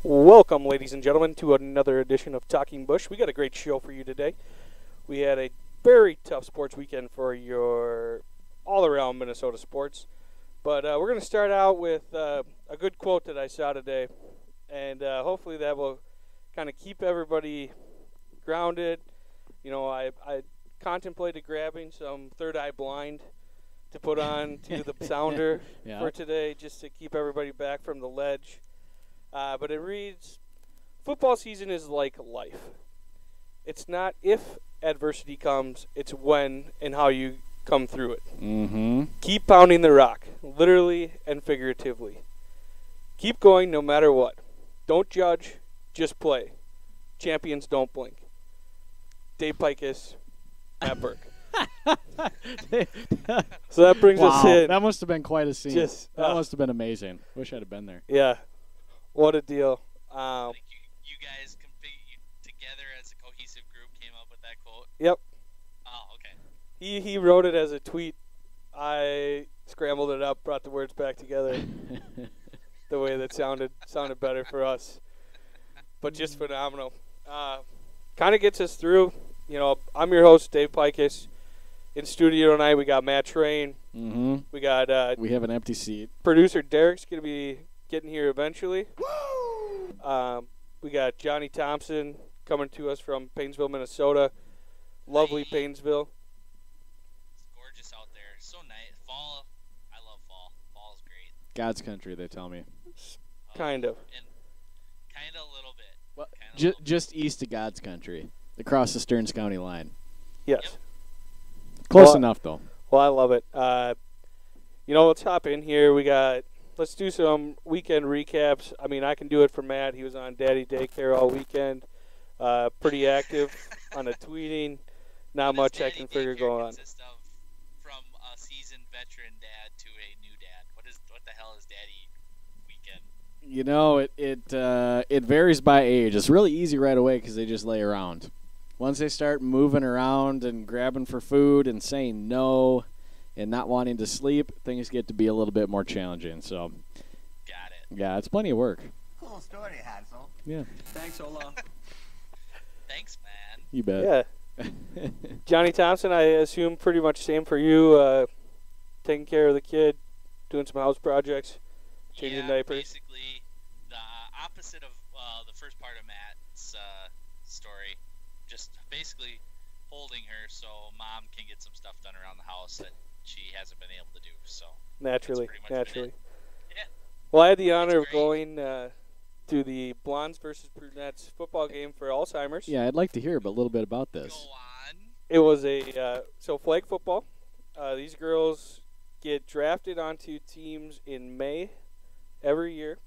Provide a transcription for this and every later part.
Welcome, ladies and gentlemen, to another edition of Talking Busch. We got a great show for you today. We had a very tough sports weekend for your all-around Minnesota sports. But we're going to start out with a good quote that I saw today. And hopefully that will kind of keep everybody grounded. You know, I contemplated grabbing some Third Eye Blind to put on to the sounder for today just to keep everybody back from the ledge. But it reads, football season is like life. It's not if adversity comes, it's when and how you come through it. Mm-hmm. Keep pounding the rock, literally and figuratively. Keep going no matter what. Don't judge, just play. Champions don't blink. Dave Pikus, Matt Burke. So that brings us in. That must have been quite a scene. That must have been amazing. Wish I'd have been there. Yeah. What a deal. I think you guys together as a cohesive group came up with that quote? Yep. Oh, okay. He wrote it as a tweet. I scrambled it up, brought the words back together the way that sounded better for us. But just phenomenal. Kind of gets us through. You know, I'm your host, Dave Pikus. In studio tonight, we got Matt Train. Mm-hmm. We got we have an empty seat. Producer Derek's going to be getting here eventually. We got Johnny Thompson coming to us from Paynesville, Minnesota. Lovely Paynesville. It's gorgeous out there. So nice. Fall. I love fall. Fall's great. God's country, they tell me. Kind of. And kind of a little bit. Well, just east of God's country, across the Stearns County line. Yes. Yep. Close enough, though. Well, I love it. You know, let's hop in here. Let's do some weekend recaps. I mean, I can do it for Matt. He was on Daddy Daycare all weekend. Pretty active on the tweeting. Not much I can figure going on. Consist of from a seasoned veteran dad to a new dad. What the hell is Daddy weekend? You know, it varies by age. It's really easy right away because they just lay around. Once they start moving around and grabbing for food and saying no and not wanting to sleep, things get to be a little bit more challenging. So, got it. Yeah, it's plenty of work. Cool story, Hansel. Yeah. Thanks, Ola. Thanks, man. You bet. Yeah. Johnny Thompson, I assume pretty much same for you. Taking care of the kid, doing some house projects, changing diapers. Basically the opposite of the first part of Matt's story. Just basically holding her so Mom can get some stuff done around the house that she hasn't been able to do. So naturally. Yeah. Well, I had the honor of going to the Blondes versus Brunettes football game for Alzheimer's. Yeah, I'd like to hear a little bit about this. Go on. It was so flag football. These girls get drafted onto teams in May every year.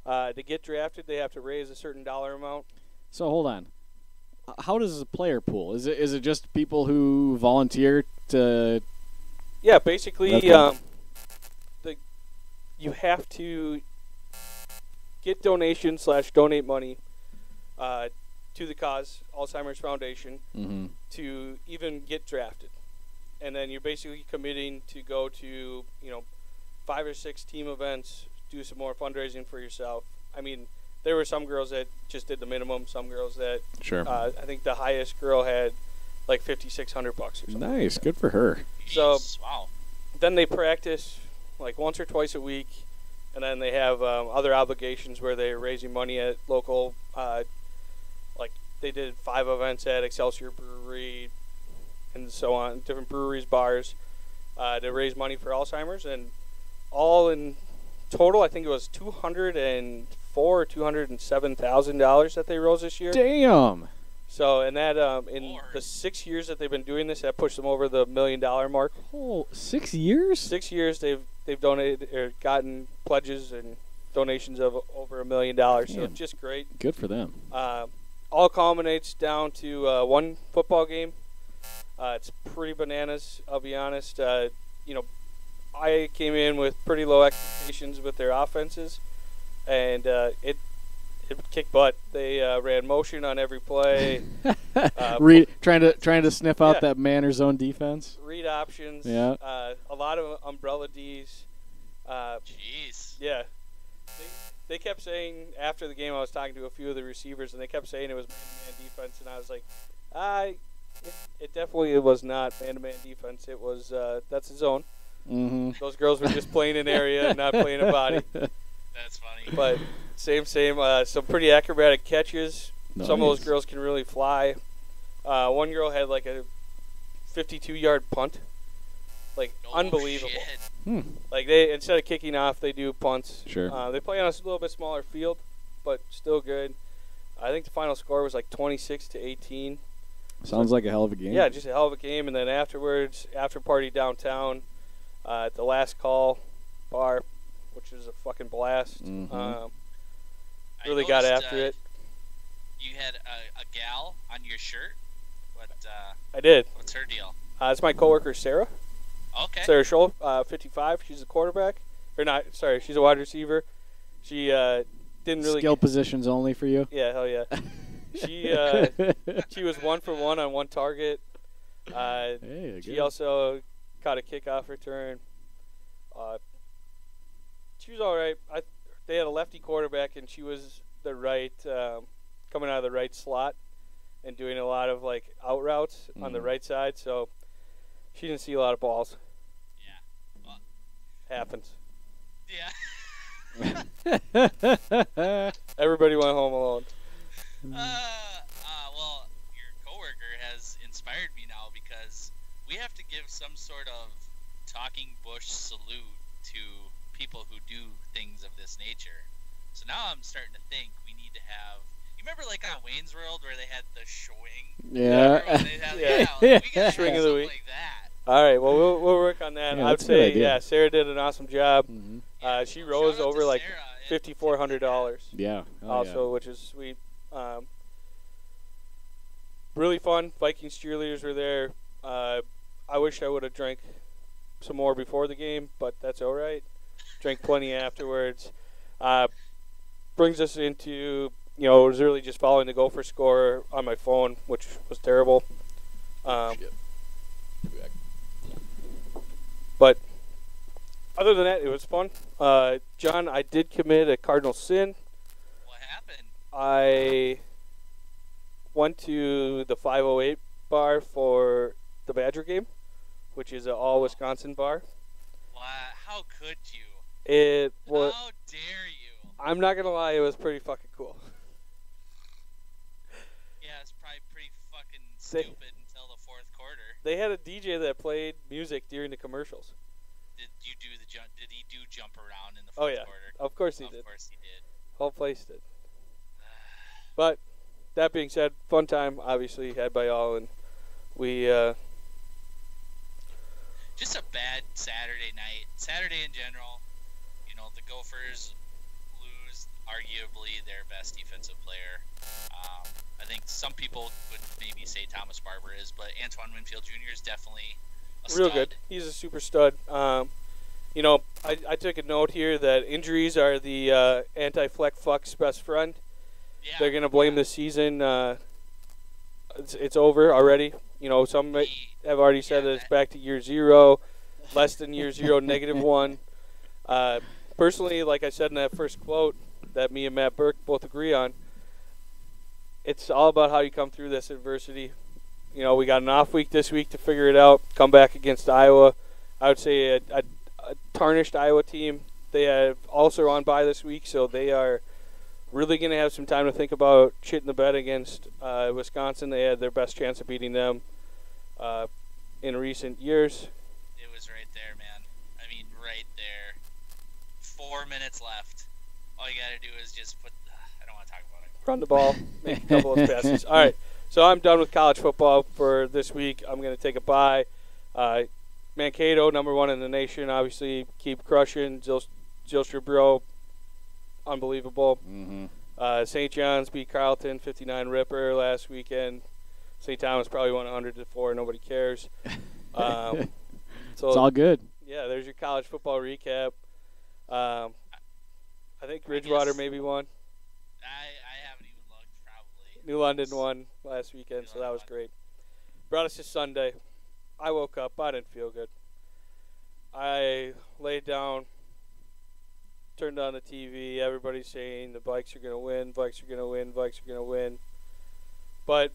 To get drafted, they have to raise a certain dollar amount. So hold on. How does a player pool? Is it just people who volunteer to? Yeah, basically, Okay. You have to get donate money to the cause Alzheimer's Foundation Mm-hmm. to even get drafted, and then you're basically committing to go to 5 or 6 team events, do some more fundraising for yourself. I mean, there were some girls that just did the minimum. Some girls that Sure. I think the highest girl had like $5,600 or something. Nice, good for her. So wow. then they practice like once or twice a week, and then they have other obligations where they're raising money at local. Like they did 5 events at Excelsior Brewery, and so on, different breweries, bars, to raise money for Alzheimer's, and all in total, I think it was $204,000 or $207,000 that they rose this year. Damn. So, and that in the 6 years that they've been doing this, that pushed them over the $1 million mark. Oh, 6 years? 6 years they've donated or gotten pledges and donations of over $1 million. So it's just great. Good for them. All culminates down to one football game. It's pretty bananas, I'll be honest. I came in with pretty low expectations with their offenses, and it kicked butt. They ran motion on every play. Trying to sniff out Yeah. that man or zone defense. Read options. Yeah. A lot of umbrella Ds. Jeez. Yeah. They kept saying after the game, I was talking to a few of the receivers, and they kept saying it was man-to-man defense, and I was like, it definitely was not man-to-man defense. It was that's a zone. Mm-hmm. Those girls were just playing an area and not playing a body. That's funny. But same. Some pretty acrobatic catches. Nice. Some of those girls can really fly. One girl had like a 52-yard punt. Like, No unbelievable. shit. Like, they instead of kicking off, they do punts. Sure. They play on a little bit smaller field, but still good. I think the final score was like 26-18. Sounds like a hell of a game. Yeah, just a hell of a game. And then afterwards, after party downtown, at the Last Call bar, which is a fucking blast. Mhm. I Really got noticed, after it. You had a gal on your shirt. I did. What's her deal? It's my coworker, Sarah. Okay. Sarah Scholl, 55. She's a quarterback. Or not, sorry, she's a wide receiver. She didn't really... Skill positions only for you. Yeah, hell yeah. She was 1 for 1 on one target. Hey, She good. also caught a kickoff return. She was all right. They had a lefty quarterback, and she was the right, coming out of the right slot and doing a lot of like out routes on the right side. So she didn't see a lot of balls. Yeah. Well, Happens. yeah. Everybody went home alone. Well, your coworker has inspired me now because we have to give some sort of talking bush salute to people who do things of this nature. So now I'm starting to think we need to have. You remember, like on Wayne's World, where they had the swing? Yeah. Remember when they'd have- Yeah. like, we gotta Swing do of the something week. like that. All right, well, we'll work on that. Yeah, I would that's a good say, idea. yeah, Sarah did an awesome job. Mhm. She Shout rose out to over like Sarah and $5,400 Yeah. Oh, also, which is sweet. Really fun. Vikings cheerleaders were there. I wish I would have drank some more before the game, but that's all right. Drank plenty afterwards. Brings us into, it was really just following the Gopher score on my phone, which was terrible. But other than that, it was fun. John, I did commit a cardinal sin. What happened? I went to the 508 bar for the Badger game, which is an all Wisconsin bar. Why? How could you? It was. How dare you? I'm not gonna lie, it was pretty fucking cool. Yeah, it's probably pretty fucking They- stupid until the fourth quarter. They had a DJ that played music during the commercials. Did you do the jump? Did he do jump around in the Oh fourth yeah, quarter? of course he Of did. course he did. Whole place did. But that being said, fun time obviously had by all, and we. Just a bad Saturday night. Saturday in general. The Gophers lose arguably their best defensive player. I think some people would maybe say Thomas Barber is, but Antoine Winfield Jr. is definitely a Real stud. good. He's a super stud. I took a note here that injuries are the anti-fleck fuck's best friend. Yeah, They're gonna blame this season. It's over already. Some have already said that it's back to year 0, less than year 0, -1. Personally, like I said in that first quote that me and Matt Burke both agree on, it's all about how you come through this adversity. We got an off week this week to figure it out. Come back against Iowa. I would say a tarnished Iowa team. They have also on bye this week, so they are really going to have some time to think about shitting the bed against Wisconsin. They had their best chance of beating them in recent years. It was right there, man. I mean, right there. 4 minutes left. All you gotta do is just put. I don't want to talk about it. Run the ball, make a couple of passes. All right, so I'm done with college football for this week. I'm going to take a bye. Mankato, #1 in the nation, obviously keep crushing. Zylstra Bro, unbelievable. Mm-hmm. St. John's beat Carleton 59 Ripper last weekend. St. Thomas probably won 100-4. Nobody cares. So It's all good. yeah, there's your college football recap. I think Ridgewater maybe won. New London won last weekend, so that was great. Brought us to Sunday. I woke up. I didn't feel good. I laid down, turned on the TV. Everybody's saying the Vikes are going to win, Vikes are going to win, Vikes are going to win. But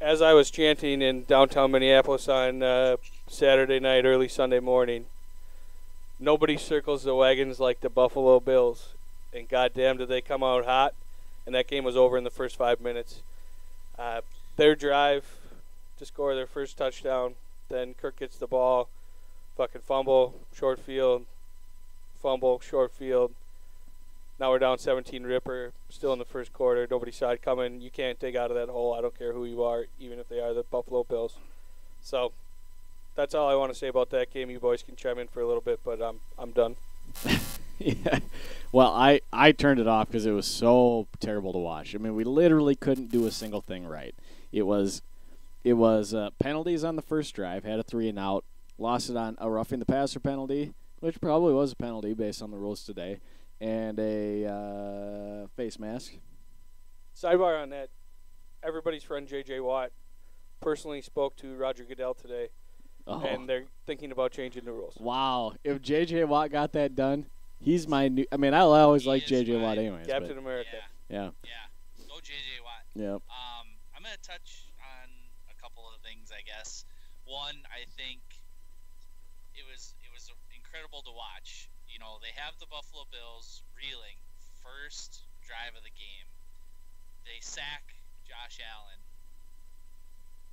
as I was chanting in downtown Minneapolis on Saturday night, early Sunday morning, nobody circles the wagons like the Buffalo Bills. And goddamn did they come out hot. And that game was over in the first 5 minutes. Their drive to score their first touchdown, then Kirk gets the ball, fucking fumble, short field, fumble, short field. Now we're down 17 ripper, still in the first quarter. Nobody saw it coming. You can't dig out of that hole. I don't care who you are, even if they are the Buffalo Bills. So that's all I want to say about that game. You boys can chime in for a little bit, but I'm done. Yeah. Well, I turned it off because it was so terrible to watch. I mean, we literally couldn't do a single thing right. It was penalties on the first drive, had a 3-and-out, lost it on a roughing the passer penalty, which probably was a penalty based on the rules today, and a face mask. Sidebar on that, everybody's friend J.J. Watt personally spoke to Roger Goodell today, and they're thinking about changing the rules. Wow. If J.J. Watt got that done, he's my new – I mean, I always liked J.J. Watt anyways. Captain America. Yeah. Yeah. Go J.J. Watt. Yep. I'm going to touch on a couple of things, I guess. One, I think it was incredible to watch. You know, they have the Buffalo Bills reeling first drive of the game. They sack Josh Allen,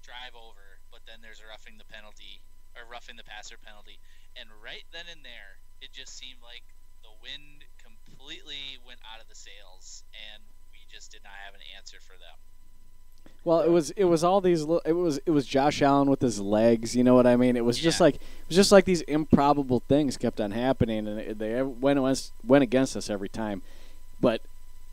drive over, but then there's a roughing the passer penalty. And right then and there, it just seemed like the wind completely went out of the sails, and we just did not have an answer for them. Well, it was all these it was Josh Allen with his legs, you know what I mean? It was just like these improbable things kept on happening, and they went against us every time. But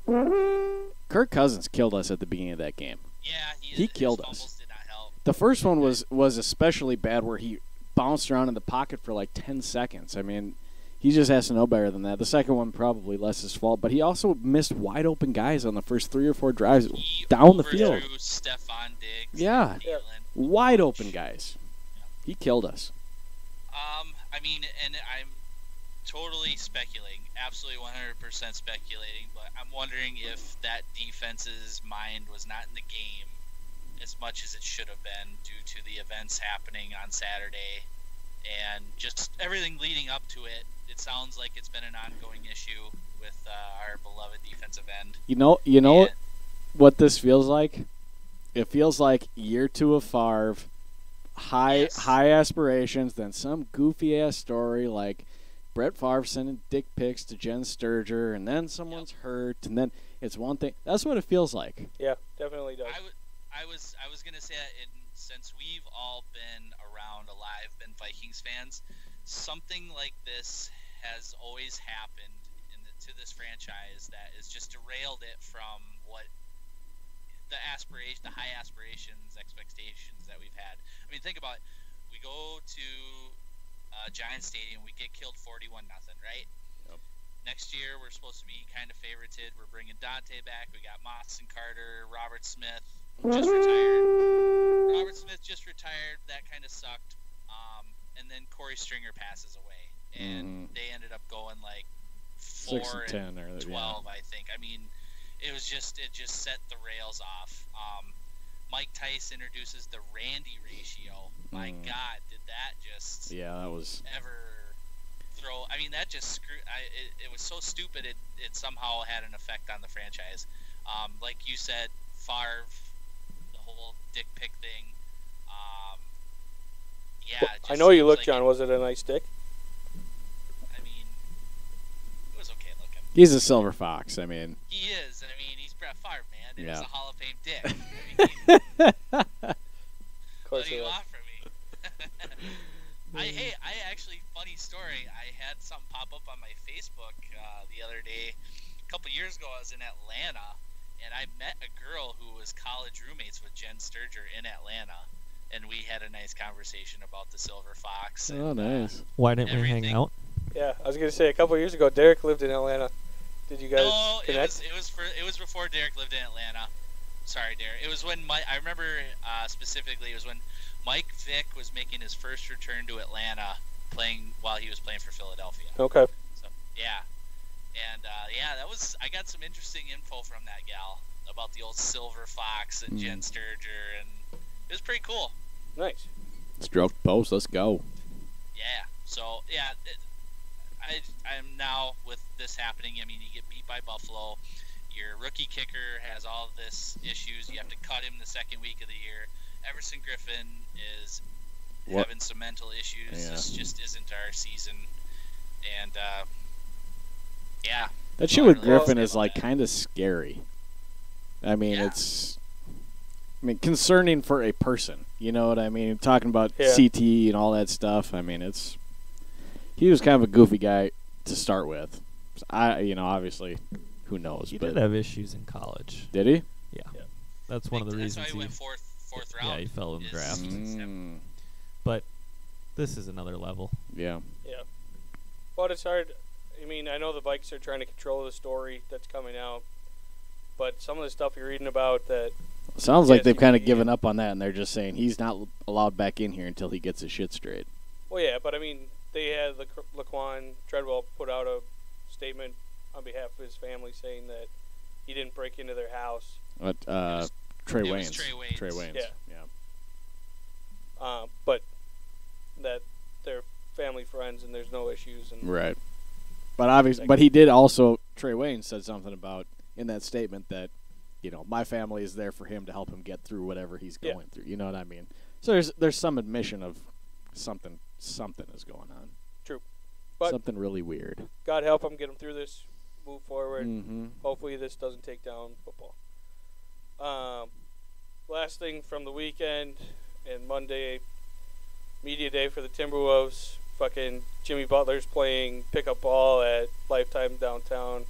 Kirk Cousins killed us at the beginning of that game. Yeah, he killed us. Fumbles did not help. The first one was especially bad, where he bounced around in the pocket for like 10 seconds. I mean, he just has to know better than that. The second one probably less his fault, but he also missed wide open guys on the first 3 or 4 drives down the field. Stephon Diggs. Yeah, wide open guys. He killed us. I mean, and I'm totally speculating, absolutely 100% speculating, but I'm wondering if that defense's mind was not in the game as much as it should have been due to the events happening on Saturday and just everything leading up to it. It sounds like it's been an ongoing issue with our beloved defensive end. You know what this feels like? It feels like year 2 of Favre, high aspirations, then some goofy ass story like Brett Favre sending dick pics to Jen Sturger, and then someone's hurt, and then it's one thing. That's what it feels like. Yeah, definitely does. I was gonna say that since we've all been around alive, been Vikings fans, something like this has always happened to this franchise that has just derailed it from what the high aspirations, expectations that we've had. I mean, think about it. We go to Giants Stadium, we get killed 41-0, right? Yep. Next year, we're supposed to be kind of favorited. We're bringing Dante back. We got Moss and Carter, Robert Smith just retired. Robert Smith just retired. That kind of sucked. And then Corey Stringer passes away, and they ended up going like 4-10 or 12, I think. I mean, it just set the rails off. Mike Tice introduces the Randy ratio. My God, did that just that was ever throw? I mean, that just screwed. It was so stupid. It somehow had an effect on the franchise. Like you said, Favre, the whole dick pic thing. I know you looked, John. Was it a nice dick? I mean, it was okay looking. He's a silver fox. I mean, he is. I mean, he's Brett Favre, man. It was a Hall of Fame dick. Of course, what do you want from me? I actually, funny story. I had something pop up on my Facebook the other day. A couple years ago, I was in Atlanta, and I met a girl who was college roommates with Jen Sturger in Atlanta. And we had a nice conversation about the Silver Fox. Oh, nice. Why didn't we hang out? Yeah, I was gonna say a couple years ago, Derek lived in Atlanta. Did you guys connect? No, it was before Derek lived in Atlanta. sorry, Dare. It was when I remember specifically. It was when Mike Vick was making his first return to Atlanta, while he was playing for Philadelphia. Okay. So yeah, and that was. I got some interesting info from that gal about the old Silver Fox and Jen Sturger, and it was pretty cool. Nice. Stroke post. Let's go. Yeah. So yeah, I'm now with this happening. I mean, you get beat by Buffalo. Your rookie kicker has all of this issues. You have to cut him the second week of the year. Everson Griffin is having some mental issues. Yeah. This just isn't our season. And yeah. That shit with I don't really Griffin know is like that. kind of scary. I mean, Yeah. it's concerning for a person. You know what I mean? Talking about Yeah. CT and all that stuff. I mean, he was kind of a goofy guy to start with. So obviously, who knows? He but did have issues in college. did he? Yeah. Yeah. That's one of the That's reasons why he went fourth round. Yeah, he fell in the is- draft. Mm, But this is another level. yeah. Yeah. But it's hard. I mean, I know the Vikes are trying to control the story that's coming out, but some of the stuff you're reading about that. Sounds like Yes, they've you kind of can- given up on that, and they're just saying he's not allowed back in here until he gets his shit straight. Well, yeah, but I mean, they had Laquan Treadwell put out a statement on behalf of his family saying that he didn't break into their house. But was- Trey it was Waynes. Trey Waynes. Yeah. But that they're family friends and there's no issues. And Right. But obviously, but he did also. Trey Wayne said something about in that statement that, my family is there for him to help him get through whatever he's Yeah. going through. You know what I mean? So there's some admission of something is going on. True. But Something really weird. God help him get him through this, move forward. Mm-hmm. Hopefully this doesn't take down football. Last thing from the weekend and Monday, media day for the Timberwolves. Fucking Jimmy Butler's playing pickup ball at Lifetime downtown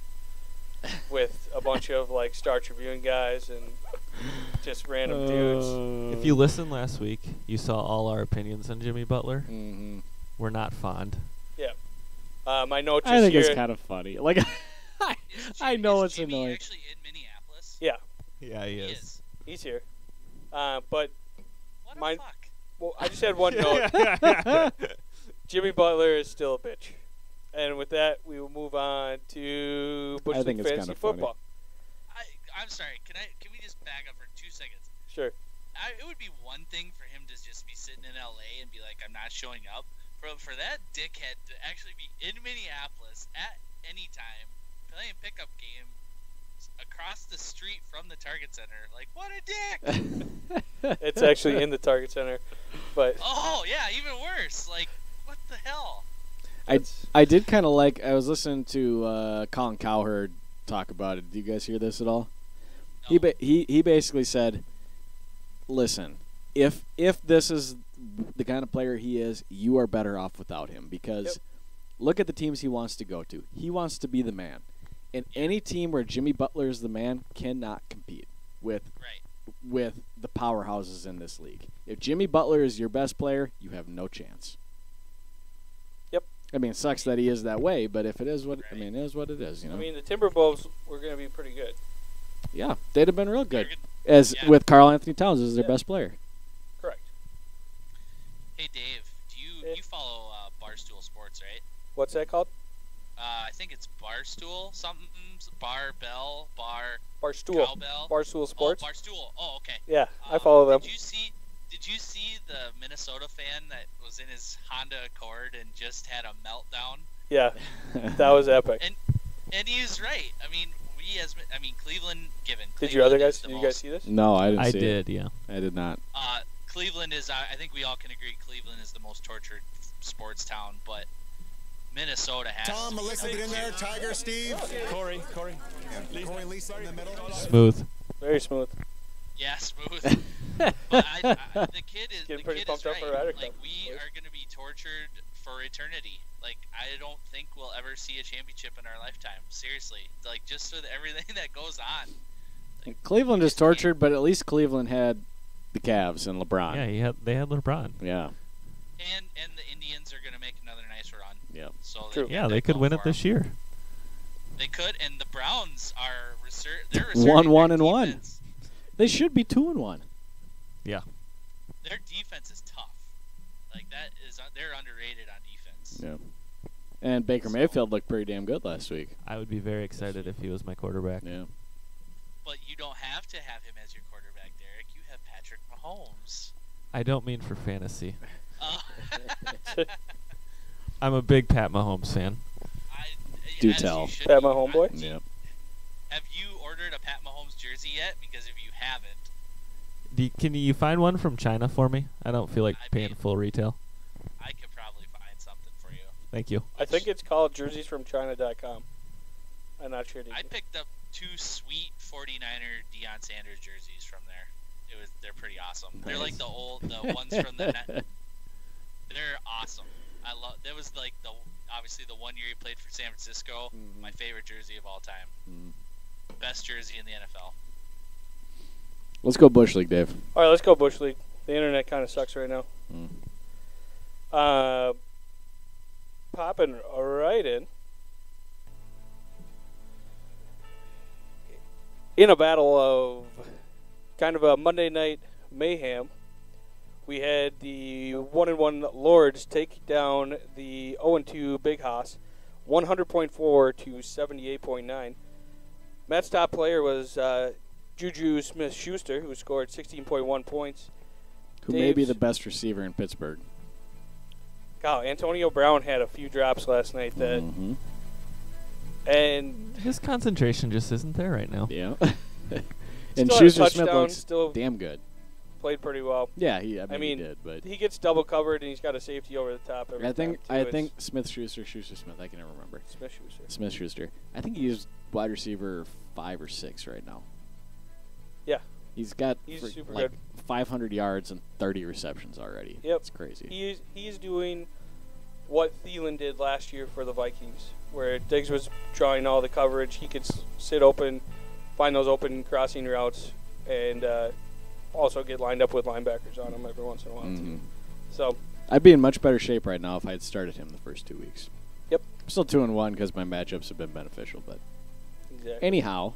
with a bunch of like Star Tribune guys and just random dudes. If you listened last week, you saw all our opinions on Jimmy Butler. Mm-hmm. We're not fond. My note just I think here. it's kind of funny. Like, I know it's Jimmy annoying. actually in Minneapolis? Yeah, Yeah, He is. he's here. But What Mine- a fuck. well, I just had one note. Jimmy Butler is still a bitch. And with that, we will move on to Busch I League think it's Fantasy kinda funny. Football. I'm sorry. Can we just back up for 2 seconds? Sure. It would be one thing for him to just be sitting in LA and be like, I'm not showing up. For that dickhead to actually be in Minneapolis at any time, playing pickup game across the street from the Target Center. Like, what a dick! It's actually in the Target Center. But Oh, yeah, even worse. Like, what the hell? I did kind of like. I was listening to Colin Cowherd talk about it. Do you guys hear this at all? No. He basically said, "Listen, if this is the kind of player he is, you are better off without him because Yep. look at the teams he wants to go to. He wants to be the man, and any team where Jimmy Butler is the man cannot compete with Right. the powerhouses in this league. If Jimmy Butler is your best player, you have no chance." Yep. I mean, it sucks that he is that way, but if it is what Right. it is what it is. You know. I mean, the Timberwolves were going to be pretty good. Yeah, they'd have been real good They're as Yeah. with Karl Anthony Towns as their Yeah. best player. Correct. Hey, Dave, Yeah. you follow Barstool Sports, right? What's that called? I think it's Barstool something, Barbell, Barstool. Cowbell. Barstool Sports. Oh, Barstool. Oh, okay. Yeah, I follow them. Did you see the Minnesota fan that was in his Honda Accord and just had a meltdown? Yeah, that was epic. And he was right. I mean, Cleveland given. Did you other Cleveland guys? is the Did you guys most- see this? No, I didn't I see did, it. yeah. I did not. Cleveland is. I think we all can agree Cleveland is the most tortured sports town, but Minnesota has. Tom, to be Melissa, number get in there. two. Tiger, Steve. Corey. Corey, Lisa in the middle. Smooth. Very smooth. Yeah, smooth. But the kid is Getting the pretty kid pumped is up for right. Ryder Like Cup. we are going to be tortured for eternity. Like I don't think we'll ever see a championship in our lifetime. Seriously, like just with everything that goes on. And Cleveland is tortured, but at least Cleveland had the Cavs and LeBron. Yeah, they had LeBron. Yeah. And the Indians are going to make another nice run. Yeah. So True. Yeah, they could win it this year. They could, and the Browns are they're 1-1 and their 1. defense. They should be 2-1. Yeah. Their defense is tough. Like they're underrated on defense. Yeah. And Baker Mayfield looked pretty damn good last week. I would be very excited if he was my quarterback. Yeah. But you don't have to have him as your quarterback, Derek. You have Patrick Mahomes. I don't mean for fantasy. Uh, I'm a big Pat Mahomes fan. Do as tell. you should Pat be. my homeboy? Yeah. Have you ordered a Pat Mahomes jersey yet? Because if you haven't, Can you find one from China for me? I don't feel like I paying mean- full retail. I could probably find something for you. Thank you. I think it's called jerseysfromchina.com. I'm not sure. I picked up 2 sweet 49er Deion Sanders jerseys from there. They're pretty awesome. They're like the ones from the net. They're awesome. That was like obviously the one year he played for San Francisco. My favorite jersey of all time. Best jersey in the NFL. Let's go Busch League, Dave. All right, let's go Busch League. The internet kind of sucks right now. Popping right in. In a battle of kind of a Monday night mayhem, we had the 1-1 Lords take down the 0-2 Big Hoss, 100.4 to 78.9. Matt's top player was Juju Smith-Schuster, who scored 16.1 points. Who may be Dave's- the best receiver in Pittsburgh. God, Antonio Brown had a few drops last night that, and His concentration just isn't there right now. Yeah. Still had And a Schuster Smith touchdown, looks still damn good. played pretty well. Yeah, I mean, he did, but he gets double covered and he's got a safety over the top. Every I think time, too. It's Smith Schuster Smith. I can never remember. Smith-Schuster. Smith Schuster. I think he's wide receiver 5 or 6 right now. Yeah. He's got He's super like good. 500 yards and 30 receptions already. Yep. It's crazy. He's doing what Thielen did last year for the Vikings, where Diggs was drawing all the coverage. He could sit open, find those open crossing routes, and also get lined up with linebackers on him every once in a while, too. So, I'd be in much better shape right now if I had started him the first 2 weeks. Yep. I'm still 2-1 because my matchups have been beneficial, but exactly. anyhow.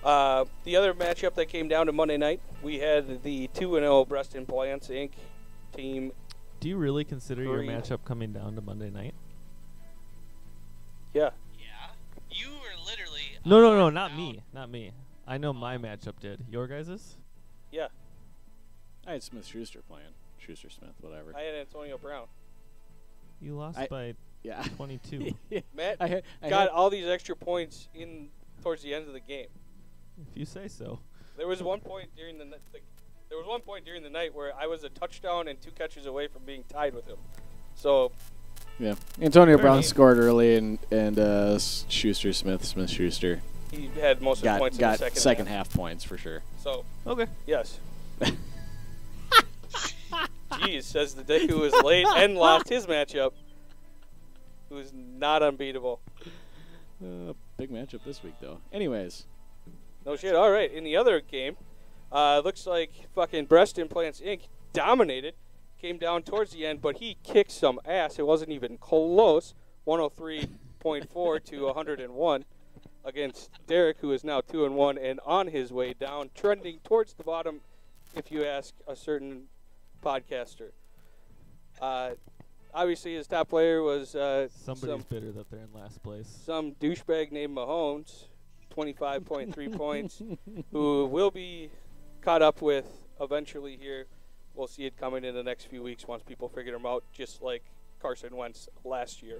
The other matchup that came down to Monday night, we had the 2-0 Breast Implants Inc. team. Do you really consider your Three. matchup coming down to Monday night? Yeah. Yeah. You were literally. No, not down. me. Not me. I know my matchup did. Your guys's? Yeah. I had Smith Schuster playing. Schuster Smith, whatever. I had Antonio Brown. You lost by Yeah. 22. Matt I got all these extra points in towards the end of the game. If you say so. There was one point during the night where I was a touchdown and 2 catches away from being tied with him. So Yeah. Antonio Fair Brown game. scored early, and Schuster Smith Schuster he had most of the points got in the second half points for sure. So Okay. yes. Jeez, says the Dick who was late and lost his matchup, who's not unbeatable. Big matchup this week, though. Anyways, No shit. All right. In the other game, looks like fucking Breast Implants Inc. dominated. Came down towards the end, but he kicked some ass. It wasn't even close. 103.4 to 101 against Derek, who is now 2-1 and on his way down, trending towards the bottom, if you ask a certain podcaster. Obviously, his top player was Somebody's bitter that they're in last place. some douchebag named Mahomes, 25.3 points, who will be caught up with eventually here. We'll see it coming in the next few weeks once people figure him out, just like Carson Wentz last year.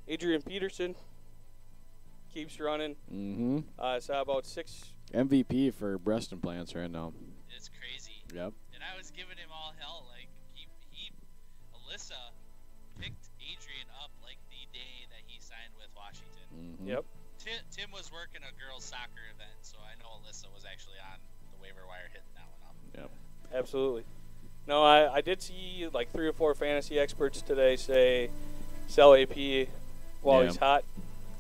Adrian Peterson keeps running. Saw about 6. MVP for breast implants right now. It's crazy. Yep. And I was giving him all hell. Like Alyssa picked Adrian up like the day that he signed with Washington. Yep. Tim was working a girls' soccer event, so I know Alyssa was actually on the waiver wire hitting that one up. Yep. Absolutely. No, I did see like 3 or 4 fantasy experts today say sell AP while Yeah. he's hot.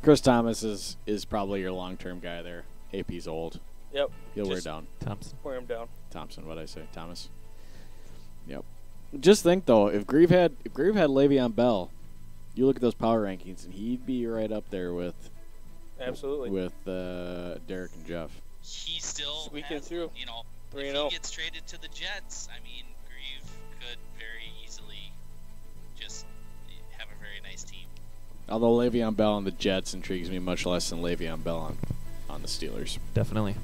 Chris Thomas is probably your long-term guy there. AP's old. Yep. He'll wear Just down. Thompson. wear him down. Thompson, what'd I say? Thomas. Yep. Just think though, if Grieve had Le'Veon Bell, you look at those power rankings, and he'd be right up there with Absolutely. with Derek and Jeff. He still Squeaking has, through. you know, 3-0. if he gets traded to the Jets, I mean, Grieve could very easily just have a very nice team. Although Le'Veon Bell on the Jets intrigues me much less than Le'Veon Bell on the Steelers. Definitely.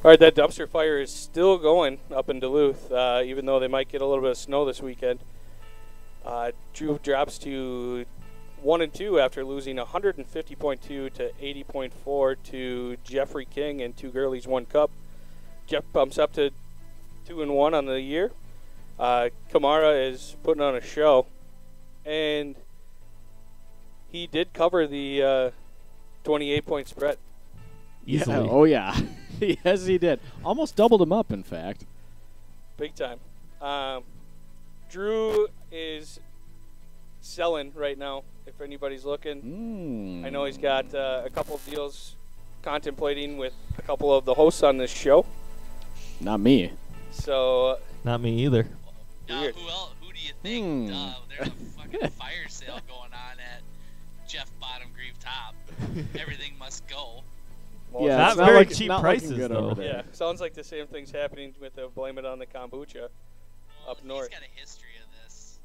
All right, that dumpster fire is still going up in Duluth, even though they might get a little bit of snow this weekend. Drew drops to 1-2 after losing 150.2 to 80.4 to Jeffrey King and 2 Gurley's 1 Cup. Jeff bumps up to 2-1 on the year. Kamara is putting on a show, and he did cover the 28-point spread. Easily. Yeah, oh, yeah. Yes, he did. Almost doubled him up, in fact. Big time. Drew is selling right now, if anybody's looking. I know he's got a couple of deals contemplating with a couple of the hosts on this show. Not me. So, Not me either. Weird. Who do you think? There's a fucking fire sale going on at Jeff Bottom Grieve Top. Everything must go. well, Yeah, Not it's very like- cheap not looking prices, good though. over there. yeah, sounds like the same thing's happening with the Blame It on the Kombucha. Well, Up north. He's got a history of this.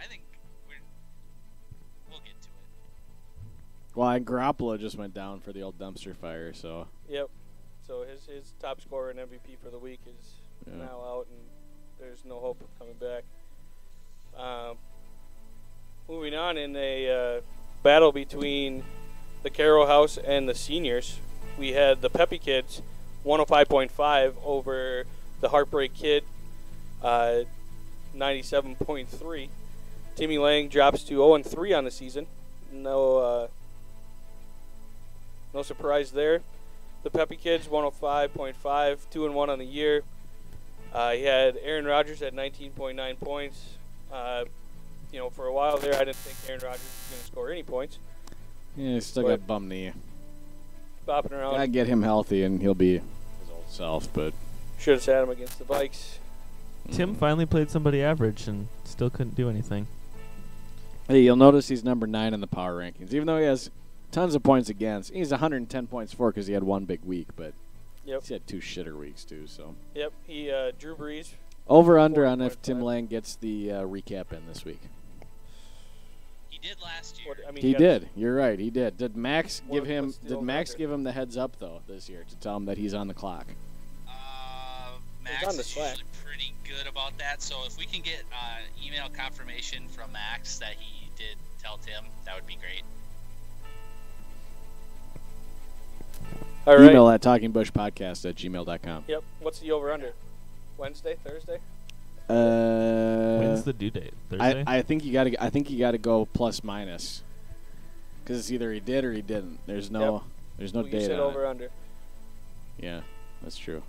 I think we'll get to it. Well, and Garoppolo just went down for the old dumpster fire, so. Yep. So his top scorer and MVP for the week is Yeah. now out, and there's no hope of coming back. Moving on in a battle between the Carroll House and the seniors, we had the Peppy Kids 105.5 over the Heartbreak Kid 97.3. Timmy Lang drops to 0-3 on the season. No surprise there. The Peppy Kids 105.5, 2-1 on the year. He had Aaron Rodgers at 19.9 points. For a while there, I didn't think Aaron Rodgers was going to score any points. Yeah, he's still But- got bum knee. Bopping around. Gotta get him healthy, and he'll be his old self, but. Should have sat him against the Vikes. Tim finally played somebody average and still couldn't do anything. Hey, you'll notice he's number 9 in the power rankings, even though he has tons of points against. He's 110 points for because he had one big week, but Yep. he's had 2 shitter weeks too. So Yep. He Drew Brees. over under on if Tim 40.5. Lang gets the recap in this week. He did last year. He did. You're right. He did. Did Max What- give him? what's the Did Max over-under? give him the heads up though this year to tell him that he's on the clock? Max on the is Slack. usually pretty good about that. So if we can get email confirmation from Max that he did tell Tim, that would be great. All right. Email at talkingbushpodcast@gmail.com. Yep. What's the over/under? Wednesday, Thursday. When's the due date? Thursday? I think you got to. I think you got to go plus minus. Because it's either he did or he didn't. There's no. Yep. There's no Well, you date said on over/under. it. Yeah, that's true.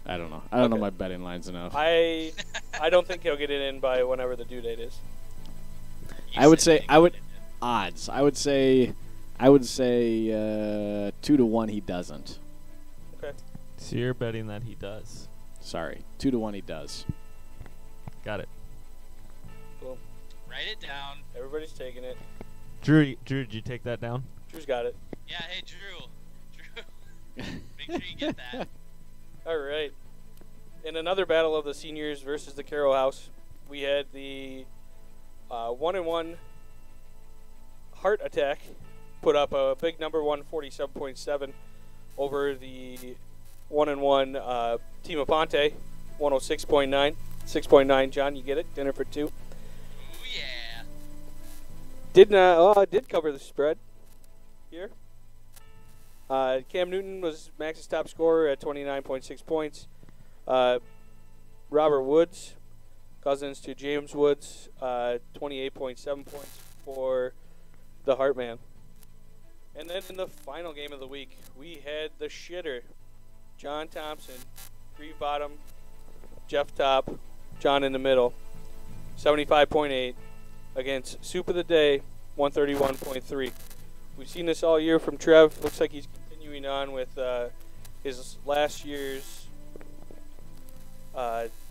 I don't know. I don't know Okay. my betting lines enough. I don't think he'll get it in by whenever the due date is. You I would said say- he I would- did it. Odds. I would say 2-1 he doesn't. Okay. So you're betting that he does. Sorry, 2-1 he does. Got it. Boom. Write it down. Everybody's taking it. Drew, did you take that down? Drew's got it. Yeah, hey Drew. Make sure you get that. All right. In another battle of the seniors versus the Carroll House, we had the 1-1 Heart Attack put up a big number, 147.7, over the 1-1 Team Aponte, 106.9. 6.9, John, you get it? Dinner for 2. Ooh yeah. Did cover the spread here. Cam Newton was Max's top scorer at 29.6 points. Robert Woods, cousins to James Woods, 28.7 points for the Heartman. And then in the final game of the week, we had the shitter, John Thompson, Grieve Bottom, Jeff Top, John in the middle, 75.8 against Soup of the Day, 131.3. We've seen this all year from Trev. Looks like he's continuing on with his last year's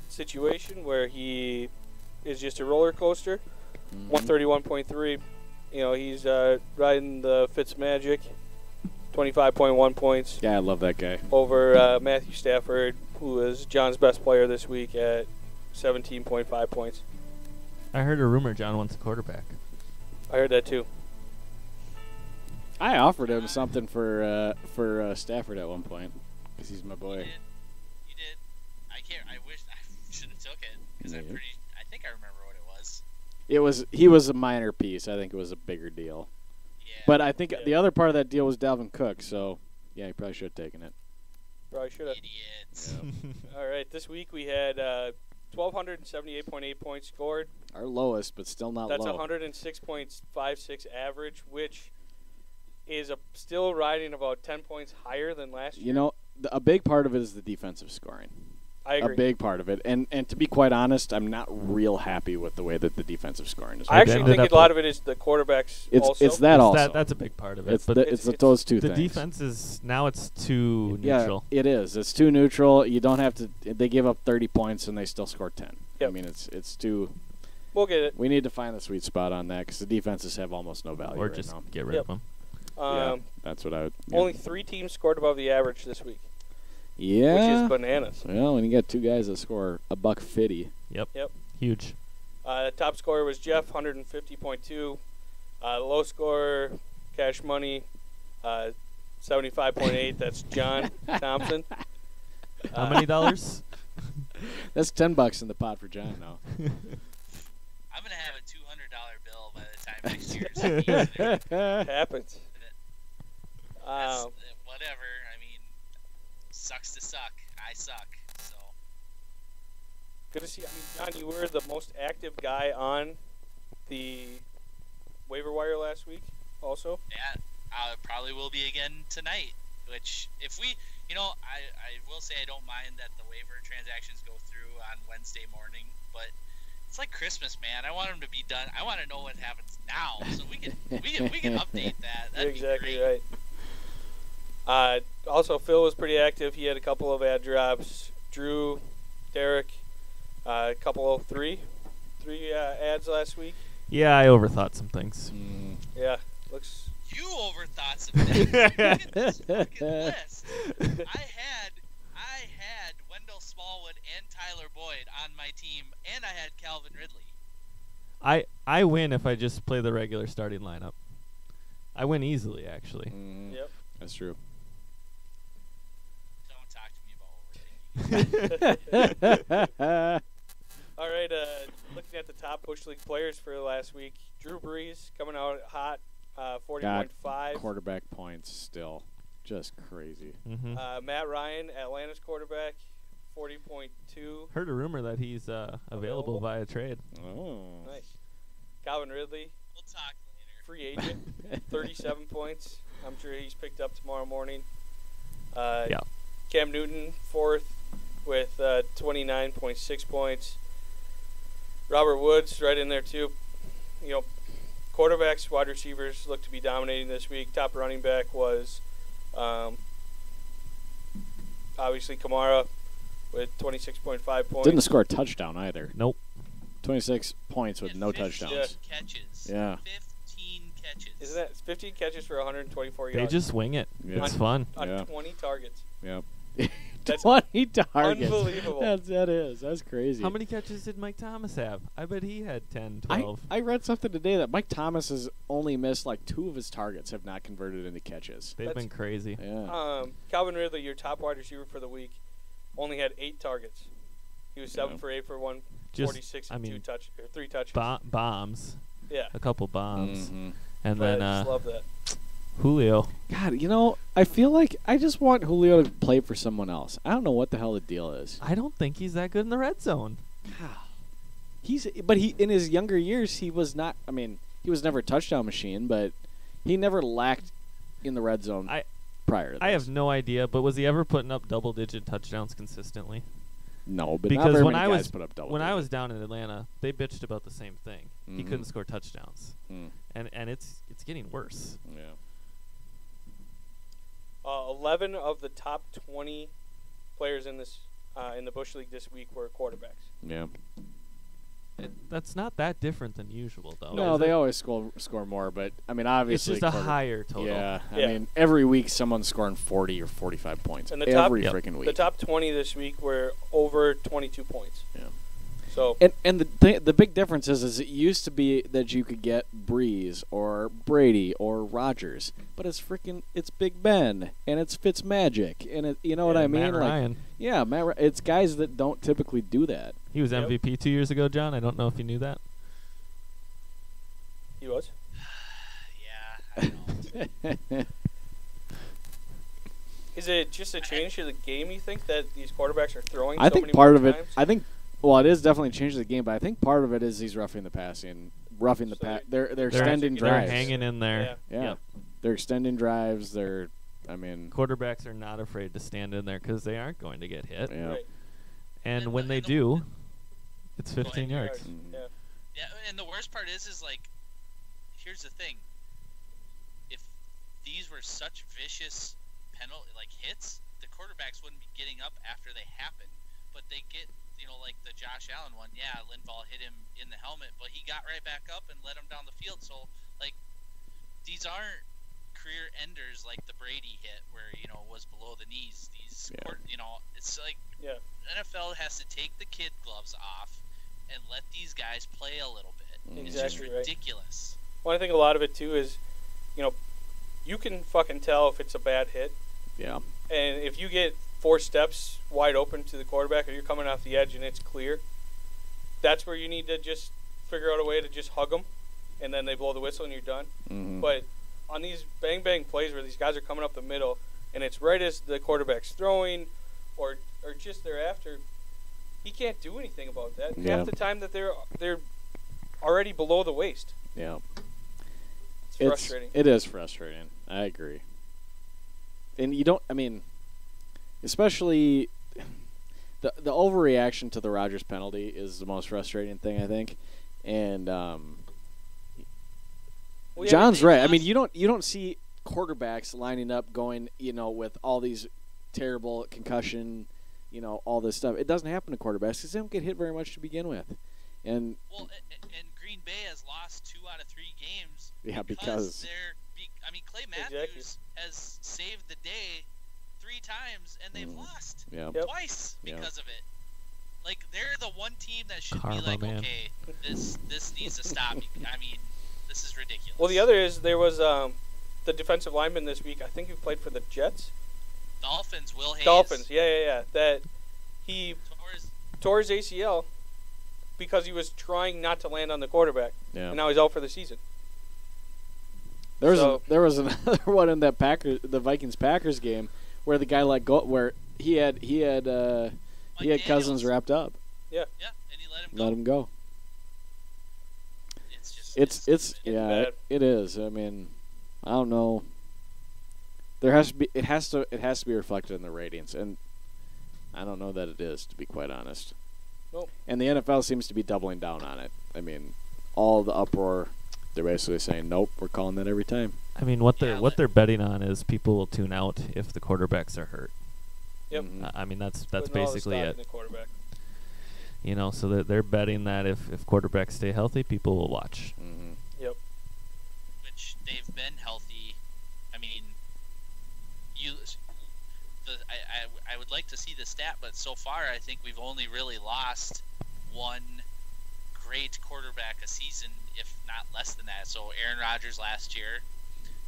situation where he is just a roller coaster. 131.3. He's riding the Fitzmagic, 25.1 points Yeah, I love that guy. over Matthew Stafford, who is John's best player this week at 17.5 points. I heard a rumor John wants a quarterback. I heard that too. I offered him something for Stafford at one point because he's my boy. You did. I wish I should have took it because I think I remember what it was. He was a minor piece. I think it was a bigger deal. Yeah. But I think the other part of that deal was Dalvin Cook. So yeah, he probably should have taken it. Probably should have. Idiots. All right, this week we had 1,278.8 points scored. Our lowest, but still not That's low. 106.56 average, which is still riding about 10 points higher than last year. You know, a big part of it is the defensive scoring. I agree. A big part of it. And to be quite honest, I'm not real happy with the way that the defensive scoring is. I actually ended think up a lot of it is the quarterbacks also. It's that also. That's a big part of it. It's but those two the things. defense is now it's too neutral. Yeah, it is. It's too neutral. You don't have to. They give up 30 points and they still score 10. Yep. I mean, it's too. We'll get it. We need to find the sweet spot on that because the defenses have almost no value Or right just now. get rid of them. Yeah, that's what I would. Yeah. Only 3 teams scored above the average this week, Yeah. which is bananas. Well, when you got 2 guys that score $150. Yep. Yep. Huge. Top scorer was Jeff, 150.2. Low scorer, Cash Money, 75.8. That's John Thompson. How many dollars? That's $10 in the pot for John now. I'm gonna have a $200 bill by the time next year's here. Happens. That's, whatever. I mean, sucks to suck. I suck. So Good to see. John, you were the most active guy on the waiver wire last week. Also, yeah, I probably will be again tonight. Which, if we, I will say I don't mind that the waiver transactions go through on Wednesday morning, but it's like Christmas, man. I want them to be done. I want to know what happens now, so we can update that. you're That'd exactly be great. right. Also, Phil was pretty active. He had a couple of ad drops. Drew, Derek, a couple of three ads last week. Yeah, I overthought some things. Yeah, looks. You overthought some things. Look at this fucking list. I had Wendell Smallwood and Tyler Boyd on my team, and I had Calvin Ridley. I win if I just play the regular starting lineup. I win easily, actually. Yep. That's true. Don't talk to me about overthinking. All right, looking at the top Busch League players for last week, Drew Brees coming out hot, 40.5. Quarterback points still. Just crazy. Mm-hmm. Matt Ryan, Atlanta's quarterback, 40.2. Heard a rumor that he's available via trade. Oh. Nice. Calvin Ridley, We'll talk later. free agent, 37 points. I'm sure he's picked up tomorrow morning. Yeah. Cam Newton, 4th, with 29.6 points. Robert Woods, right in there, too. Quarterbacks, wide receivers look to be dominating this week. Top running back was obviously Kamara with 26.5 points. Didn't score a touchdown either. Nope. 26 points with no 15 touchdowns. catches. Yeah. 15 catches. Isn't that 15 catches for 124 They yards? just wing it. Yeah. It's fun. on Yeah. 20 targets. Yep. That's 20 targets. unbelievable. That's crazy. How many catches did Mike Thomas have? I bet he had 10, 12. I read something today that Mike Thomas has only missed like 2 of his targets have not converted into catches. They've That's- been crazy. Yeah. Calvin Ridley, your top wide receiver for the week, only had 8 targets. He was 7 Yeah. for 8 for 146 and 3 touches. Bombs. Yeah. A couple bombs. Mhm. And But then I just love that. Julio. God, I feel like I just want Julio to play for someone else. I don't know what the hell the deal is. I don't think he's that good in the red zone. But in his younger years he was not. I mean, he was never a touchdown machine, but he never lacked in the red zone prior to this. I have no idea, but was he ever putting up double-digit touchdowns consistently? No, but not Because very when many I guys was put up double when I digits. was down in Atlanta, they bitched about the same thing. He Mhm. couldn't score touchdowns, Mm. and it's getting worse. Yeah. 11 of the top 20 players in the Busch League this week were quarterbacks. Yeah. That's not that different than usual, though. No, is they it? always score more, but I mean, It's obviously, just a higher total. Yeah, Yeah. I mean, every week someone's scoring 40 or 45 points. And the top- every Yep. freaking week. The top 20 this week were over 22 points. Yeah. So And the big difference is it used to be that you could get Breeze or Brady or Rodgers, but it's Big Ben and it's Fitzmagic and you know what I mean? Matt Ryan. Yeah, it's guys that don't typically do that. He was Yep. MVP 2 years ago, John. I don't know if you knew that. he was. Yeah, I know. Is it just a change to the game, you think, that these quarterbacks are throwing I so think many part more of times? well, it is definitely changing the game, but I think part of it is he's roughing the passing, roughing the So pass. They're they're extending actually- They're drives. hanging in there. Yeah, Yep. they're extending drives. I mean, Quarterbacks are not afraid to stand in there because they aren't going to get hit. yeah. Right. And And when the- they and the- do, it's ahead. 15 yards. Mhm. Yeah. Yeah, and the worst part is like, here's the thing. If these were such vicious hits, the quarterbacks wouldn't be getting up after they happen. But they get, like the Josh Allen one. Yeah, Linval hit him in the helmet, but he got right back up and led him down the field. So, like, these aren't career enders like the Brady hit where, was below the knees. These, Yeah. it's like Yeah. NFL has to take the kid gloves off and let these guys play a little bit. It's just Exactly right. ridiculous. Well, I think a lot of it, too, is, you can fucking tell if it's a bad hit. Yeah. And if you get 4 steps wide open to the quarterback or you're coming off the edge and it's clear, that's where you need to just figure out a way to just hug them, and then they blow the whistle and you're done. Mhm. But on these bang-bang plays where these guys are coming up the middle and it's right as the quarterback's throwing or just thereafter, he can't do anything about that. Yeah. Half the time that they're already below the waist. Yeah. It's frustrating. It is frustrating. I agree. And you don't. I mean, especially the overreaction to the Rodgers penalty is the most frustrating thing, I think. And Well, yeah, John's they right. I lost- mean, you don't see quarterbacks lining up going, with all these terrible concussion, all this stuff. It doesn't happen to quarterbacks because they don't get hit very much to begin with. And Well, and Green Bay has lost 2 out of 3 games. Yeah, because- Clay Exactly. Matthews has saved the day 3 times, and they've lost yeah, Yep. twice Yeah. because of it. Like, they're the one team that should Karma, be like, man. okay, this needs to stop. I mean, this is ridiculous. Well, the other is there was the defensive lineman this week. I think he played for the Jets. Dolphins, Will Hayes. Dolphins. Yeah. That he Torres- tore his ACL because he was trying not to land on the quarterback, yeah. and now he's out for the season. There was So- there was another one in that the Vikings Packers game where the guy let go, where he had Mike Cousins Daniels. wrapped up, Yeah, and he let him go. let him go. It's just It's getting yeah, bad. it is. I mean, I don't know. There has to be it has to be reflected in the ratings, and I don't know that it is, to be quite honest. Nope. And the NFL seems to be doubling down on it. I mean, all the uproar, they're basically saying, "Nope, we're calling that every time." I mean, what Yeah, they're betting on is people will tune out if the quarterbacks are hurt. Yep. Mhm. I mean, that's Putting all the basically stock it. in the quarterback. So they're betting that if quarterbacks stay healthy, people will watch. Mhm. Yep. which they've been healthy. I mean, I would like to see the stat, but so far I think we've only really lost one great quarterback a season, if not less than that. So Aaron Rodgers last year,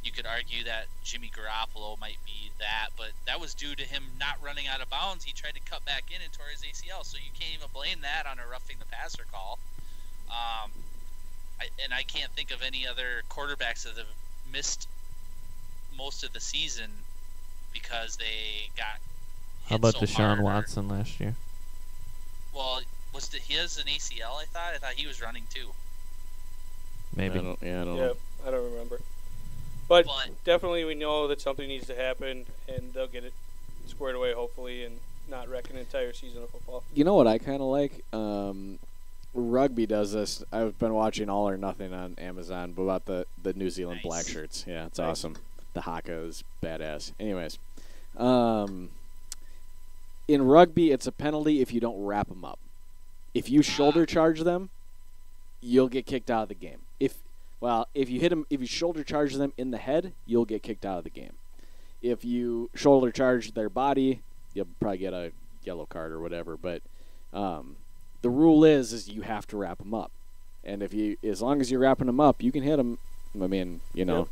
you could argue that Jimmy Garoppolo might be that, but that was due to him not running out of bounds. He tried to cut back in and tore his ACL, so you can't even blame that on a roughing the passer call. I can't think of any other quarterbacks that have missed most of the season because they got hit How about so Deshaun hard or- Watson last year? Well, he has an ACL, I thought he was running too. Maybe. I don't Yeah, know. I don't remember. But But definitely we know that something needs to happen, and they'll get it squared away, hopefully, and not wreck an entire season of football. You know what I kind of like? Rugby does this. I've been watching All or Nothing on Amazon about the New Zealand Nice. black shirts. Yeah, it's Nice. awesome. The haka is badass. Anyways, in rugby, it's a penalty if you don't wrap them up. If you shoulder charge them, you'll get kicked out of the game. If you hit them, if you shoulder charge them in the head, you'll get kicked out of the game. If you shoulder charge their body, you'll probably get a yellow card or whatever. But the rule is you have to wrap them up, and as long as you're wrapping them up, you can hit them. I mean, Yep.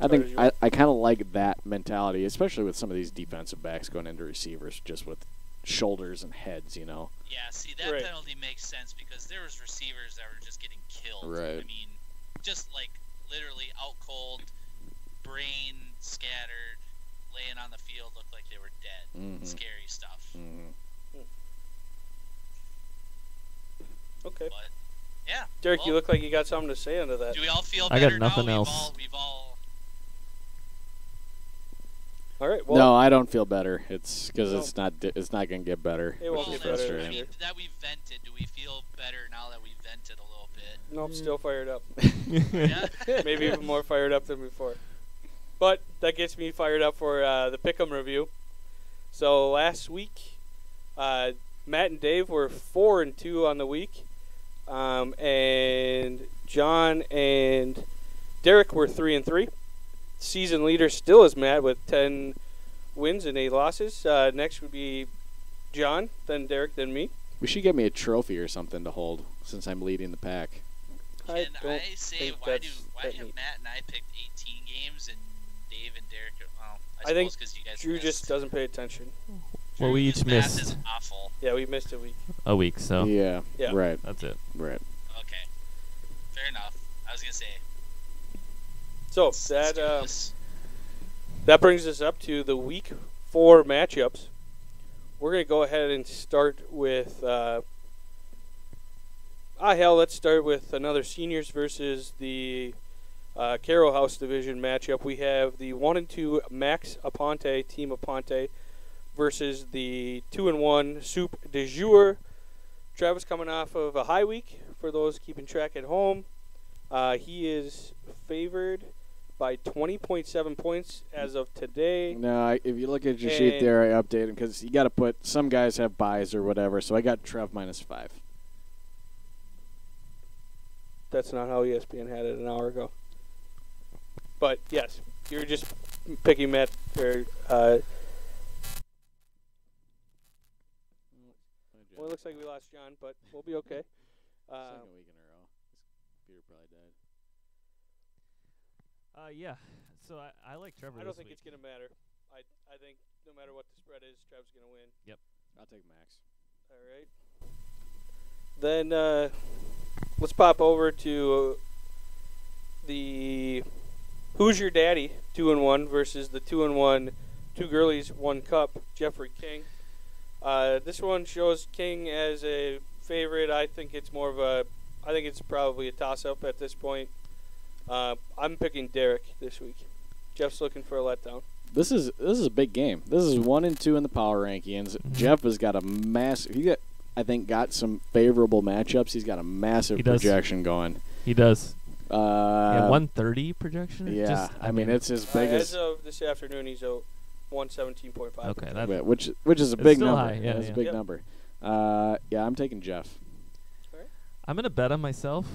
I think I kind of like that mentality, especially with some of these defensive backs going into receivers, just with shoulders and heads. Yeah, see, that Right. penalty makes sense because there was receivers that were just getting killed. Right. I mean, just like literally out cold, brain scattered, laying on the field, looked like they were dead. Mhm. Scary stuff. Okay. But yeah, Derek, well, you look like you got something to say under that. do we all feel I better got nothing now? else. We've all. All right. Well, No, I don't feel better. It's because No. it's not going to get better. It won't Well, get that's better. true. Frustrating. I mean, that we vented. Do we feel better now that we vented a little bit? nope, still fired up. Yeah. Maybe even more fired up than before. But that gets me fired up for the Pick'em review. So last week, Matt and Dave were 4-2 on the week, and John and Derek were 3-3. Season leader still is Matt with 10 wins and 8 losses. Next would be John, then Derek, then me. We should get me a trophy or something to hold since I'm leading the pack. Can don't I say think why that's that have neat. Matt and I picked 18 games and Dave and Derek? Well, I I think suppose because you guys Drew missed. just doesn't pay attention. Well, we Drew's each math missed is awful. Yeah, we missed a week. a week, so Yeah. Yeah. Right. that's it. Right. Okay, fair enough. I was gonna say. So let's do that this. that brings us up to the week 4 matchups. We're going to go ahead and start with let's start with another seniors versus the Carroll House Division matchup. We have the 1-2 Max Aponte, Team Aponte, versus the 2-1 Soup de Jour. Travis coming off of a high week for those keeping track at home. He is favored by 20.7 points as of today. No, if you look at your sheet And- there, I updated because you got to put some guys have buys or whatever. So I got Trev -5. That's not how ESPN had it an hour ago. But yes, you're just picking Matt. Well, it looks like we lost John, but we'll be okay. Second week in a row. Peter probably died. Yeah. So I like Trevor. I don't this think week. it's gonna matter. I think no matter what the spread is, Trev's gonna win. I'll take Max. All right. Then let's pop over to the Who's Your Daddy 2-1 versus the 2-1 Two Girlies One Cup Jeffrey King. This one shows King as a favorite. I think it's probably a toss-up at this point. I'm picking Derek this week. Jeff's looking for a letdown. This is a big game. This is 1 and 2 in the power rankings. Jeff has got a massive. Got some favorable matchups. He's got a massive He does. projection going. He does. Yeah, Yeah, 130 projection. Yeah, I mean it's as big As as of this afternoon, he's a 117.5. Okay, that's yeah, which is a It's big still number. high, yeah, It's a yeah. big Yep. number. Yeah, I'm taking Jeff. I'm gonna bet on myself,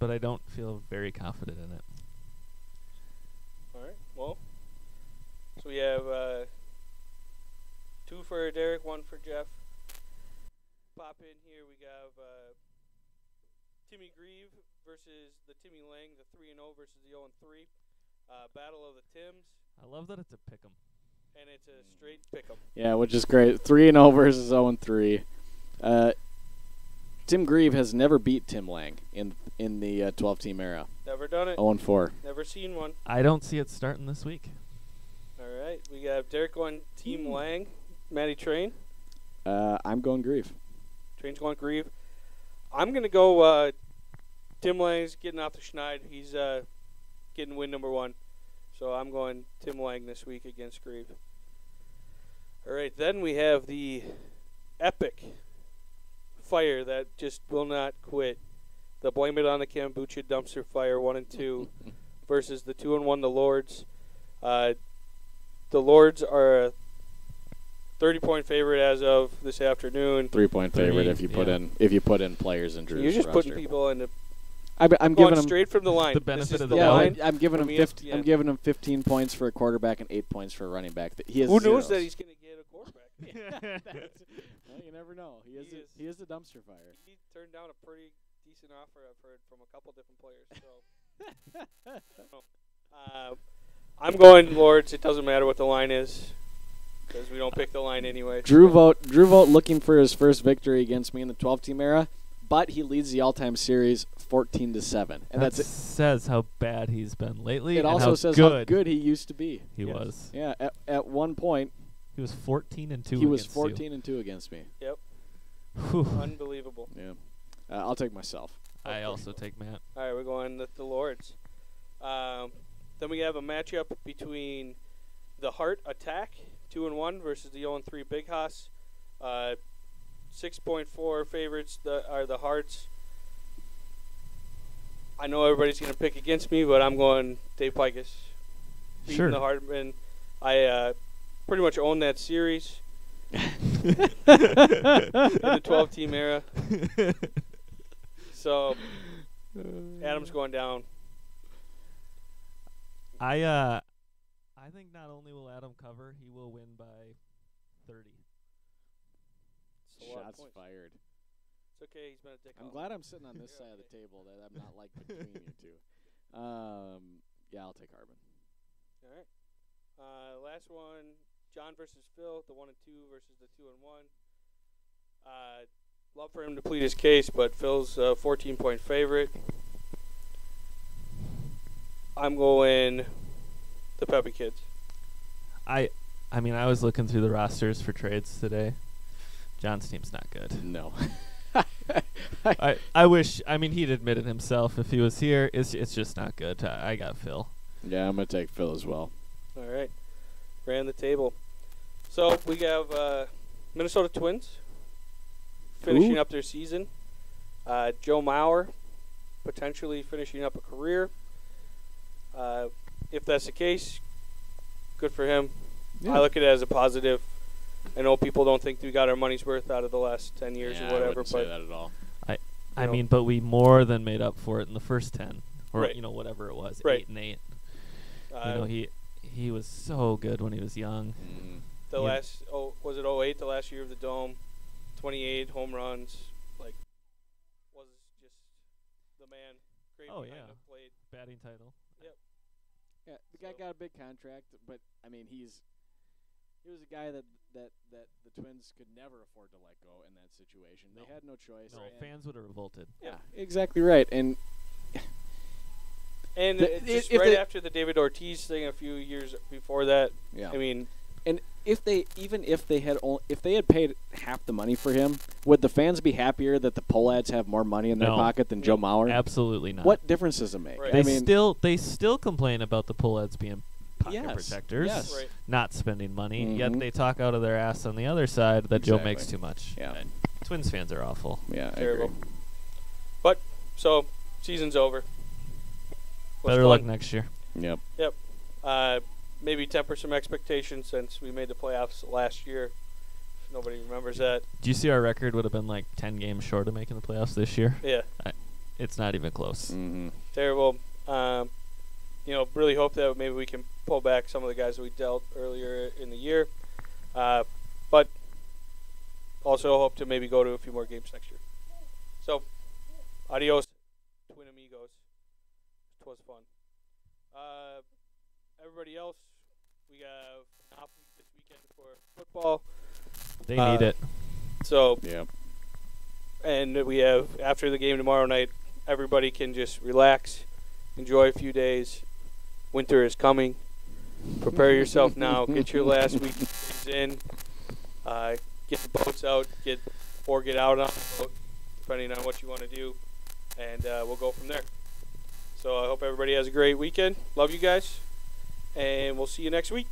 but I don't feel very confident in it. All right. Well, so we have 2 for Derek, 1 for Jeff. Pop in here. We have Timmy Grieve versus the Timmy Lang, the 3-0 versus the 0-3. Battle of the Tims, I love that it's a pick 'em. and it's a straight pick'em. Yeah, which is great. 3-0 versus 0-3. Tim Grieve has never beat Tim Lang in the 12-team era. Never done it. 0-4. Never seen one. I don't see it starting this week. All right. We got Derek going Team Lang, Matty Train. I'm going Grieve. Train's going Grieve. I'm going to go Tim Lang's getting off the schneid. He's getting win number 1. So I'm going Tim Lang this week against Grieve. All right, then we have the epic fire that just will not quit. The Blame It on the Kombucha Dumpster Fire 1 and 2 versus the 2-1 the Lords. The Lords are 30-point favorite as of this afternoon. 3-point favorite Three, if you put in players in Drew's You're just roster. putting people in the. I'm Going giving him straight from the line. The This benefit is of the the yeah, line. I'm giving him from 15. ESPN. I'm giving him 15 points for a quarterback and 8 points for a running back. He has Who knows zeros. that he's going to get a quarterback? Well, you never know. He is a dumpster fire. He turned down a pretty decent offer, I've heard, from a couple different players. So, I'm going Lords. It doesn't matter what the line is because we don't pick the line anyway. Drew Vogt looking for his first victory against me in the 12-team era, but he leads the all-time series 14-7, and That that's it. says how bad he's been lately. It and also how says good how good he used to be. he Yes. was. Yeah, at one point He was 14-2. he was against 14-2 against me. Yep, you. Whew. unbelievable. Yeah, I'll take myself. I also take Matt. All right, we're going with the Lords. Then we have a matchup between the Heart Attack, 2-1, versus the 0-3 Big Hoss. 6.4 favorites are the Hearts. I know everybody's going to pick against me, but I'm going Dave Pikus. Beating Sure. the Heartmen. I pretty much own that series in the 12-team era. So Adam's going down. I think not only will Adam cover, he will win by 30. It's a lot of Shots points. fired. It's okay. He's been a dick. I'm glad I'm sitting on this side of the table. That I'm not like between you two. Yeah, I'll take Harbin. All right. Last one, John versus Phil, the 1-2 versus the 2-1. Love for him to plead his case, but Phil's a 14-point favorite. I'm going the Peppy Kids. I mean, I was looking through the rosters for trades today. John's team's not good. No. I wish. I mean, he'd admit it himself if he was here. It's just not good. I got Phil. Yeah, I'm gonna take Phil as well. All right. Ran the table. So we have Minnesota Twins finishing Ooh. up their season. Joe Mauer potentially finishing up a career. If that's the case, good for him. Yeah. I look at it as a positive. I know people don't think we got our money's worth out of the last 10 years Yeah, or I whatever, wouldn't say but that at all. I know. mean, but we more than made up for it in the first 10, or Right. whatever it was, Right. 8 and 8. uh, He was so good when he was young. the yeah. last was it 08, the last year of the Dome, 28 home runs, like was just the man. Great Oh, behind yeah. the plate. Batting title. Yeah, the guy got a big contract, but I mean, he was a guy that the Twins could never afford to let go in that situation. No. They had no choice. No, and- fans would have revolted. Yeah, exactly right. And And just if right they- after the David Ortiz thing, a few years before that, yeah, I mean, and if they had paid half the money for him, would the fans be happier that the Pohlads have more money in their No. pocket than Joe Mauer? Absolutely not. What difference does it make? Right. I They mean, still complain about the Pullheads being pocket Yes, protectors, yes. right. not spending money. Yet Mhm. they talk out of their ass on the other side that Joe Exactly. makes too much. Yeah. Twins fans are awful. yeah, I Terrible. agree. But so season's over. Was Better fun. luck next year. Yep. Maybe temper some expectations since we made the playoffs last year. If nobody remembers that. Do you see our record would have been like 10 games short of making the playoffs this year? Yeah, It's not even close. Mm-hmm. terrible. Really hope that maybe we can pull back some of the guys that we dealt earlier in the year. But also hope to maybe go to a few more games next year. So, adios, Twin Amigos. It was fun. Everybody else, we have an off week this weekend for football. They need it. So, Yep. and we have, after the game tomorrow night, everybody can just relax, enjoy a few days. Winter is coming. Prepare yourself now. Get your last week in. Get the boats out. Get out on the boat, depending on what you want to do. And we'll go from there. So I hope everybody has a great weekend. Love you guys. And we'll see you next week.